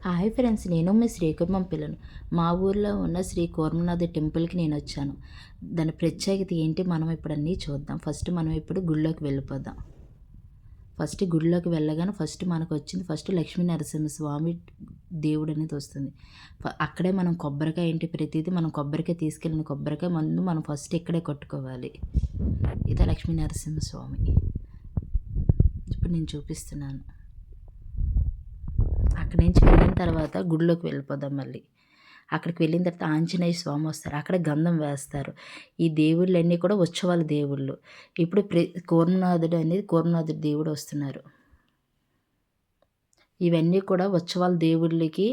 Hi friends, నేను మీ శ్రీకుర్మం పిల్లను. మా ఊర్లో ఉన్న శ్రీ కూర్మనాథ టెంపుల్కి నేను వచ్చాను. దాని ప్రత్యేకత ఏంటి మనం ఇప్పుడు అన్నీ చూద్దాం. ఫస్ట్ మనం ఇప్పుడు గుడిలోకి వెళ్ళిపోదాం. ఫస్ట్ గుడిలోకి వెళ్ళగానే మనకు వచ్చింది లక్ష్మీ నరసింహస్వామి దేవుడు అనేది వస్తుంది. అక్కడే మనం కొబ్బరికాయ ఏంటి ప్రతిదీ మనం కొబ్బరికాయ తీసుకెళ్ళిన కొబ్బరికాయ ముందు మనం ఫస్ట్ ఇక్కడే కొట్టుకోవాలి. ఇదే లక్ష్మీ నరసింహస్వామి. ఇప్పుడు నేను చూపిస్తున్నాను. అక్కడి నుంచి వెళ్ళిన తర్వాత గుడిలోకి వెళ్ళిపోదాం. మళ్ళీ అక్కడికి వెళ్ళిన తర్వాత ఆంజనేయ స్వామి వస్తారు. అక్కడ గంధం వేస్తారు. ఈ దేవుళ్ళన్నీ కూడా ఉత్సవాల దేవుళ్ళు. ఇప్పుడు కూర్మనాథుడు దేవుడు వస్తున్నారు. ఇవన్నీ కూడా ఉత్సవాల దేవుళ్ళకి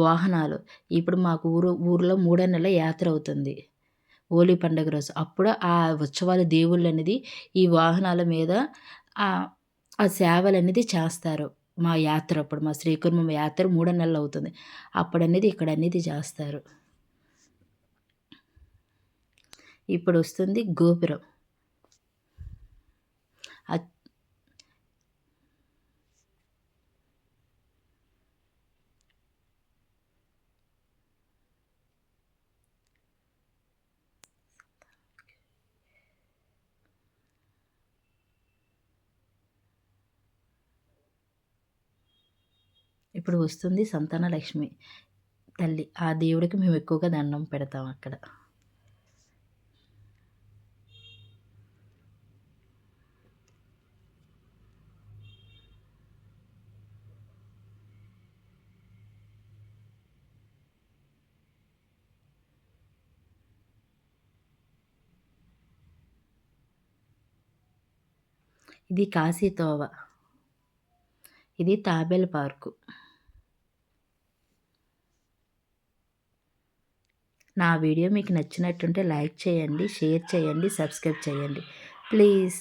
వాహనాలు. ఇప్పుడు మాకు ఊరిలో 3వ నెల యాత్ర అవుతుంది, హోలీ పండుగ రోజు. అప్పుడు ఆ ఉత్సవాల దేవుళ్ళు అనేది ఈ వాహనాల మీద ఆ సేవలు అనేది చేస్తారు. మా యాత్ర అప్పుడు మా శ్రీకుర్మం యాత్ర 3 నెలలు అవుతుంది. అప్పుడు అనేది ఇక్కడ అనేది చేస్తారు. ఇప్పుడు వస్తుంది గోపురం. ఇప్పుడు వస్తుంది సంతాన లక్ష్మి తల్లి. ఆ దేవుడికి మేము ఎక్కువగా దండం పెడతాం అక్కడ. ఇది కాశీతోవ. ఇది తాబేలు పార్కు. నా వీడియో మీకు నచ్చినట్టుంటే లైక్ చేయండి, షేర్ చేయండి, సబ్స్క్రైబ్ చేయండి ప్లీజ్.